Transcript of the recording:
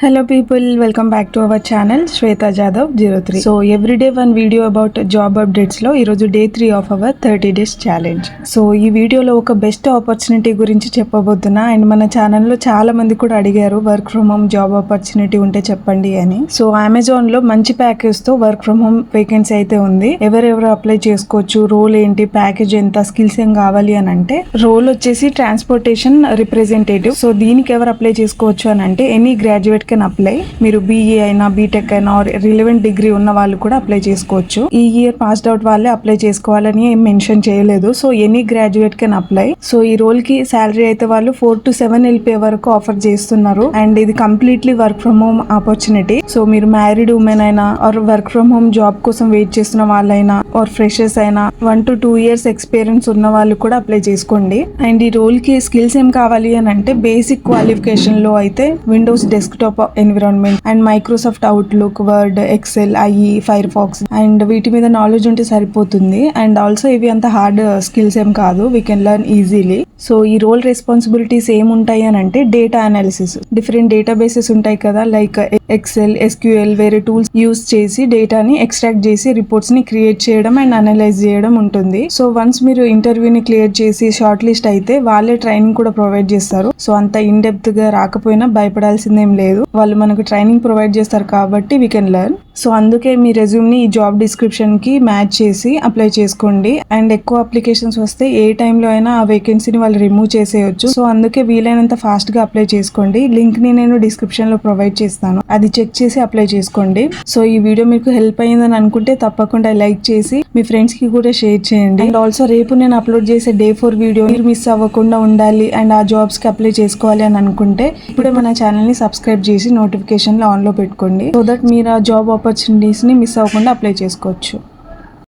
Hello people, welcome back to our channel Shweta Jadhav 03. So everyday one video about job updates లో ఈరోజు day 3 of our 30 days challenge. So ఈ వీడియోలో ఒక best opportunity గురించి చెప్పబోతున్నా and మన ఛానల్లో చాలా మంది కూడా అడిగారు work from home job opportunity ఉంటే చెప్పండి అని. సో అమెజాన్ లో మంచి ప్యాకేజ్ తో వర్క్ ఫ్రమ్ హోమ్ వేకెన్సీ అయితే ఉంది. ఎవరెవరు అప్లై చేసుకోవచ్చు, రోల్ ఏంటి, ప్యాకేజ్ ఎంత, స్కిల్స్ ఏం కావాలి అని అంటే రోల్ వచ్చేసి ట్రాన్స్పోర్టేషన్ రిప్రజెంటేటివ్. సో దీనికి ఎవరు అప్లై చేసుకోవచ్చు అని అంటే ఎనీ గ్రాడ్యుయేట్ కెన్ అప్లై. మీరు బీఈ అయినా బీటెక్ అయినా రిలవెంట్ డిగ్రీ ఉన్న వాళ్ళు కూడా అప్లై చేసుకోవచ్చు. ఈ ఇయర్ పాస్డ్ అవుట్ వాళ్ళే అప్లై చేసుకోవాలని ఏం మెన్షన్ చేయలేదు. So any graduate can apply. So ఈ రోల్ కి శాలరీ అయితే వాళ్ళు 4 to 7 LPA వరకు ఆఫర్ చేస్తున్నారు అండ్ ఇది completely work from home opportunity. So మీరు మ్యారీడ్ ఉమెన్ అయినా or work from home job కోసం వెయిట్ చేస్తున్న వాళ్ళైనా ఆర్ ఫ్రెషర్స్ అయినా 1 to 2 years ఎక్స్పీరియన్స్ ఉన్న వాళ్ళు కూడా అప్లై చేసుకోండి. అండ్ ఈ రోల్ కి స్కిల్స్ ఏం కావాలి అని అంటే బేసిక్ క్వాలిఫికేషన్ లో అయితే Windows desktop environment and Microsoft Outlook, Word, Excel, IE, Firefox and వీటి మీద నాలెడ్జ్ ఉంటే సరిపోతుంది. అండ్ ఆల్సో ఇవి అంత హార్డ్ స్కిల్స్ ఏం కాదు, we can learn easily. So ఈ రోల్ రెస్పాన్సిబిలిటీస్ ఏముంటాయి అని అంటే డేటా అనాలిసిస్, డిఫరెంట్ డేటాబేసెస్ ఉంటాయి కదా లైక్ ఎక్సెల్, ఎస్క్యూఎల్, వేరే టూల్స్ యూస్ చేసి డేటాని ఎక్స్ట్రాక్ట్ చేసి రిపోర్ట్స్ ని క్రియేట్ చేయడం అండ్ అనలైజ్ చేయడం ఉంటుంది. సో వన్స్ మీరు ఇంటర్వ్యూని క్లియర్ చేసి షార్ట్ లిస్ట్ అయితే వాళ్ళే ట్రైనింగ్ కూడా ప్రొవైడ్ చేస్తారు. సో అంత ఇన్ డెప్త్ గా రాకపోయినా భయపడాల్సిందేం లేదు, వాళ్ళు మనకు ట్రైనింగ్ ప్రొవైడ్ చేస్తారు కాబట్టి వీ కెన్ లెర్న్. సో అందుకే మీ రెజ్యూమ్ ని ఈ జాబ్ డిస్క్రిప్షన్ కి మ్యాచ్ చేసి అప్లై చేసుకోండి. అండ్ ఎక్కువ అప్లికేషన్స్ వస్తే ఏ టైంలో అయినా ఆ వేకెన్సీని వాళ్ళు రిమూవ్ చేసేయచ్చు. సో అందుకే వీలైనంత ఫాస్ట్ గా అప్లై చేసుకోండి. లింక్ ని నేను డిస్క్రిప్షన్ లో ప్రొవైడ్ చేస్తాను, అది చెక్ చేసి అప్లై చేసుకోండి. సో ఈ వీడియో మీకు హెల్ప్ అయ్యిందని అనుకుంటే తప్పకుండా లైక్ చేసి మీ ఫ్రెండ్స్ కి కూడా షేర్ చేయండి. అండ్ ఆల్సో రేపు నేను అప్లోడ్ చేసే డే 4 వీడియో మీరు మిస్ అవ్వకుండా ఉండాలి అండ్ ఆ జాబ్స్ కి అప్లై చేసుకోవాలి అని అనుకుంటే ఇప్పుడే మన ఛానల్ ని సబ్స్క్రైబ్ చేసి నోటిఫికేషన్ ఆన్ లో పెట్టుకోండి. సో దట్ మీరు ఆ జాబ్ ఆపర్చునిటీస్ ని మిస్ అవ్వకుండా అప్లై చేసుకోవచ్చు.